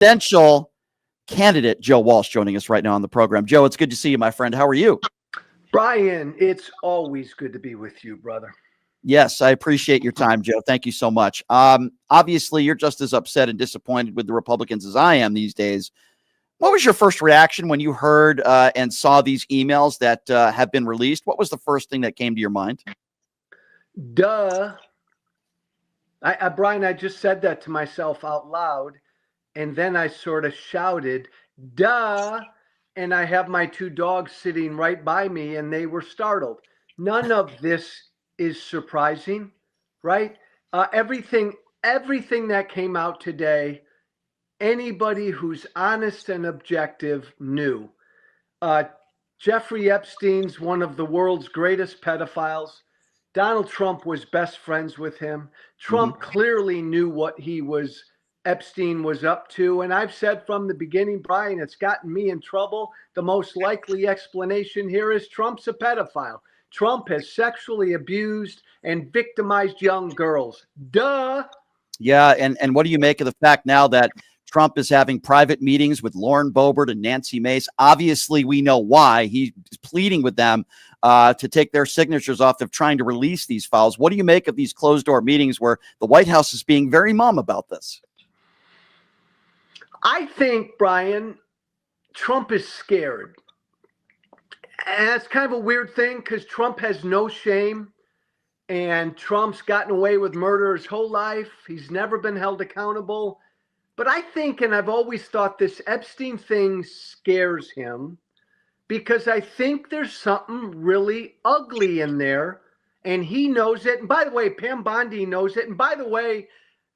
presidential candidate, Joe Walsh, joining us right now on the program. Joe, it's good to see you, my friend. How are you? Brian, it's always good to be with you, brother. Yes, I appreciate your time, Joe. Thank you so much. Obviously, you're just as upset and disappointed with the Republicans as I am these days. What was your first reaction when you heard and saw these emails that have been released? What was the first thing that came to your mind? Duh. Brian, I just said that to myself out loud, and then I sort of shouted, duh. And I have my two dogs sitting right by me, and they were startled. None of this is surprising, right? Everything that came out today, anybody who's honest and objective knew. Jeffrey Epstein's one of the world's greatest pedophiles. Donald Trump was best friends with him. Trump clearly knew what Epstein was up to. And I've said from the beginning, Brian, it's gotten me in trouble. The most likely explanation here is Trump's a pedophile. Trump has sexually abused and victimized young girls. Duh. Yeah. And what do you make of the fact now that Trump is having private meetings with Lauren Boebert and Nancy Mace? Obviously, we know why. He's pleading with them to take their signatures off of trying to release these files. What do you make of these closed-door meetings where the White House is being very mum about this? I think, Brian, Trump is scared. And that's kind of a weird thing because Trump has no shame. And Trump's gotten away with murder his whole life. He's never been held accountable. But I think, and I've always thought this Epstein thing scares him because I think there's something really ugly in there and he knows it. And by the way, Pam Bondi knows it. And by the way,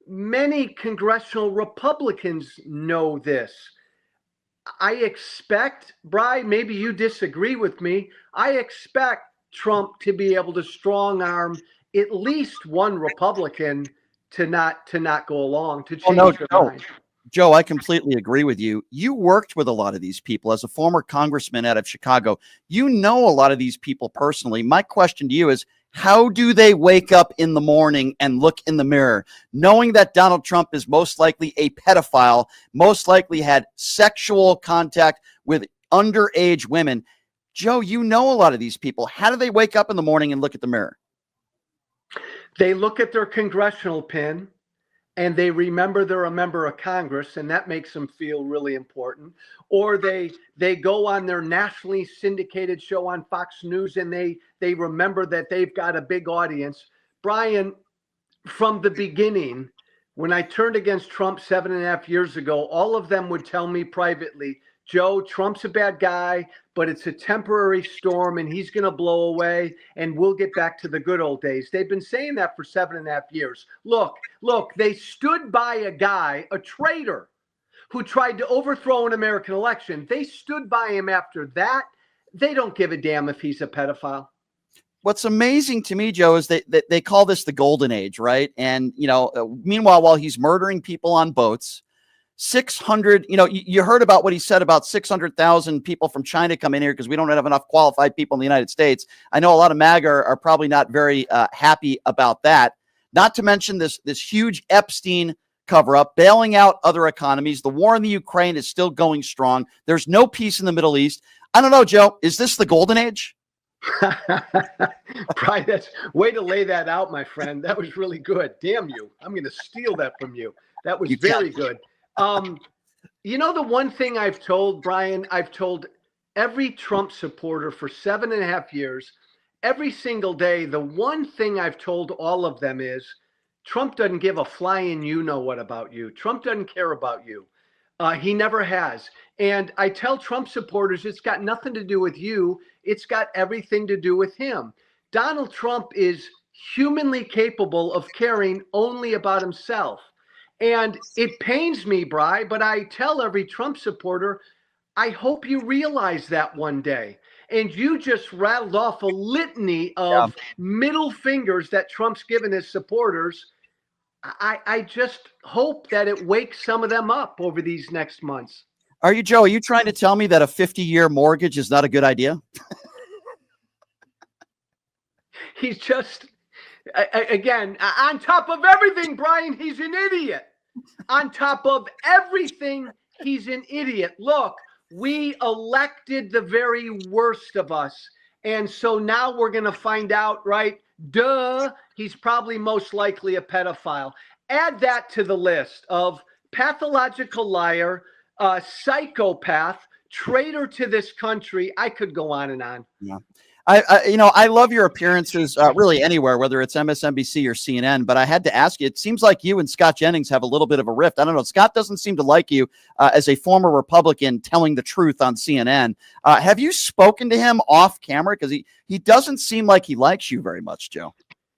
many congressional Republicans know this. I expect, Brian, maybe you disagree with me. I expect Trump to be able to strong arm at least one Republican to not go along, to change their mind. Joe, I completely agree with you. You worked with a lot of these people as a former congressman out of Chicago. You know a lot of these people personally. My question to you is, how do they wake up in the morning and look in the mirror, knowing that Donald Trump is most likely a pedophile, most likely had sexual contact with underage women? Joe, you know a lot of these people. How do they wake up in the morning and look at the mirror? They look at their congressional pin and they remember they're a member of Congress, and that makes them feel really important. Or they go on their nationally syndicated show on Fox News and they remember that they've got a big audience. Brian, from the beginning, when I turned against Trump 7.5 years ago, all of them would tell me privately, Joe, Trump's a bad guy, but it's a temporary storm and he's going to blow away and we'll get back to the good old days. They've been saying that for 7.5 years. Look, they stood by a guy, a traitor, who tried to overthrow an American election. They stood by him after that. They don't give a damn if he's a pedophile. What's amazing to me, Joe, is that they call this the golden age, right? And, meanwhile, while he's murdering people on boats, 600, you heard about what he said about 600,000 people from China come in here because we don't have enough qualified people in the United States. I know a lot of MAGA are probably not very happy about that. Not to mention this huge Epstein cover up, bailing out other economies. The war in the Ukraine is still going strong. There's no peace in the Middle East. I don't know, Joe, is this the golden age? Brian, that's way to lay that out, my friend. That was really good. Damn you. I'm going to steal that from you. That was very good. The one thing I've told, Brian, I've told every Trump supporter for 7.5 years, every single day, the one thing I've told all of them is Trump doesn't give a flying you-know-what about you. Trump doesn't care about you. He never has. And I tell Trump supporters, it's got nothing to do with you. It's got everything to do with him. Donald Trump is humanly capable of caring only about himself. And it pains me, Bri, but I tell every Trump supporter, I hope you realize that one day. And you just rattled off a litany of middle fingers that Trump's given his supporters. I just hope that it wakes some of them up over these next months. Are you, Joe, are you trying to tell me that a 50-year mortgage is not a good idea? He's just, again, on top of everything, Brian, he's an idiot. On top of everything, he's an idiot. Look, we elected the very worst of us. And so now we're going to find out, right? Duh, he's probably most likely a pedophile. Add that to the list of pathological liar, psychopath, traitor to this country. I could go on and on. Yeah. I love your appearances really anywhere, whether it's MSNBC or CNN, but I had to ask you, it seems like you and Scott Jennings have a little bit of a rift. I don't know. Scott doesn't seem to like you as a former Republican telling the truth on CNN. Have you spoken to him off camera? Because he doesn't seem like he likes you very much, Joe.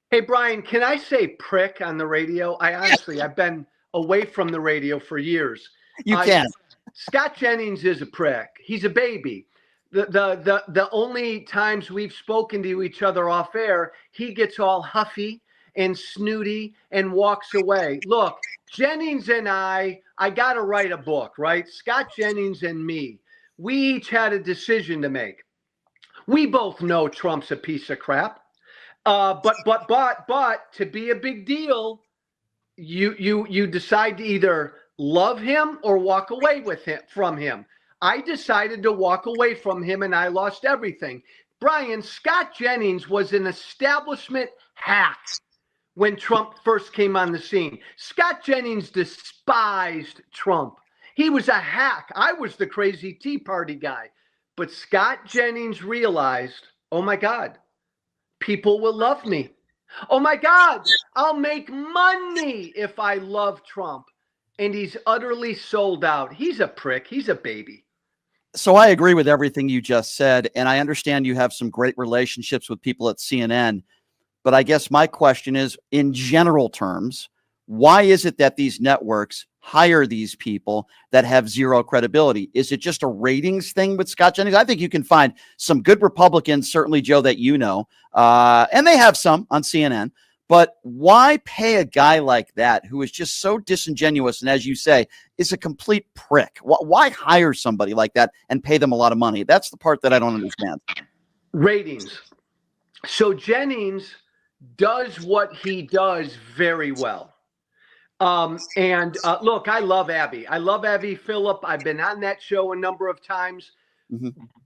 Hey, Brian, can I say prick on the radio? I've been away from the radio for years. You can. Scott Jennings is a prick. He's a baby. The only times we've spoken to each other off air, he gets all huffy and snooty and walks away. Look, Jennings and I got to write a book, right? Scott Jennings and me, we each had a decision to make. We both know Trump's a piece of crap. But to be a big deal, you decide to either love him or walk away from him. I decided to walk away from him, and I lost everything. Brian, Scott Jennings was an establishment hack when Trump first came on the scene. Scott Jennings despised Trump. He was a hack. I was the crazy Tea Party guy. But Scott Jennings realized, oh my God, people will love me. Oh my God, I'll make money if I love Trump. And he's utterly sold out. He's a prick. He's a baby. So I agree with everything you just said, and I understand you have some great relationships with people at CNN, but I guess my question is, in general terms, why is it that these networks hire these people that have zero credibility? Is it just a ratings thing with Scott Jennings? I think you can find some good Republicans, certainly, Joe, that you know, and they have some on CNN. But why pay a guy like that who is just so disingenuous and, as you say, is a complete prick? Why hire somebody like that and pay them a lot of money? That's the part that I don't understand. Ratings. So Jennings does what he does very well. Look, I love Abby. I love Abby Phillip. I've been on that show a number of times,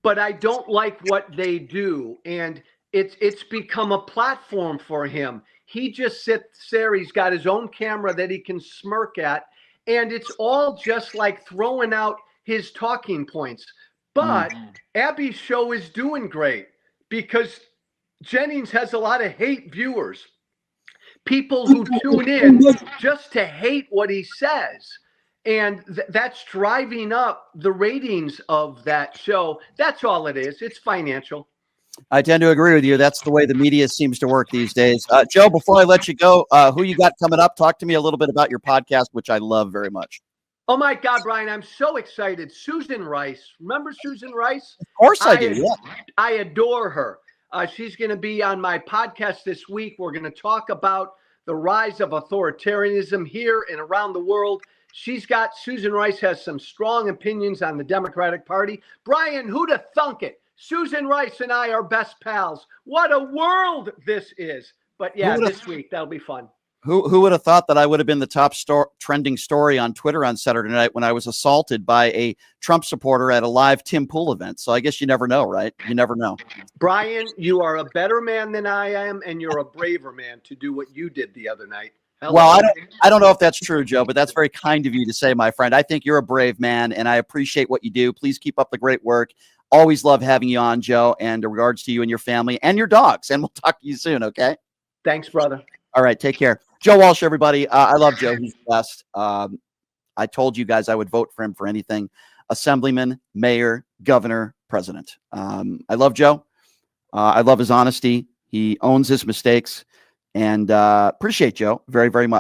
but I don't like what they do. And it's become a platform for him. He just sits there. He's got his own camera that he can smirk at. And it's all just like throwing out his talking points. But Abby's show is doing great because Jennings has a lot of hate viewers. People who tune in just to hate what he says. And that's driving up the ratings of that show. That's all it is. It's financial. I tend to agree with you. That's the way the media seems to work these days. Joe, before I let you go, who you got coming up? Talk to me a little bit about your podcast, which I love very much. Oh, my God, Brian, I'm so excited. Susan Rice. Remember Susan Rice? Of course I do. Yeah. I adore her. She's going to be on my podcast this week. We're going to talk about the rise of authoritarianism here and around the world. Susan Rice has some strong opinions on the Democratic Party. Brian, who'd have thunk it? Susan Rice and I are best pals. What a world this is. But yeah, this week, that'll be fun. Who would have thought that I would have been the top trending story on Twitter on Saturday night when I was assaulted by a Trump supporter at a live Tim Pool event? So I guess you never know, right? You never know. Brian, you are a better man than I am, and you're a braver man to do what you did the other night. Hello. Well, I don't know if that's true, Joe, but that's very kind of you to say, my friend. I think you're a brave man, and I appreciate what you do. Please keep up the great work. Always love having you on, Joe, and in regards to you and your family and your dogs. And we'll talk to you soon, okay? Thanks, brother. All right, take care. Joe Walsh, everybody. I love Joe. He's the best. I told you guys I would vote for him for anything. Assemblyman, mayor, governor, president. I love Joe. I love his honesty. He owns his mistakes. And appreciate Joe very, very much.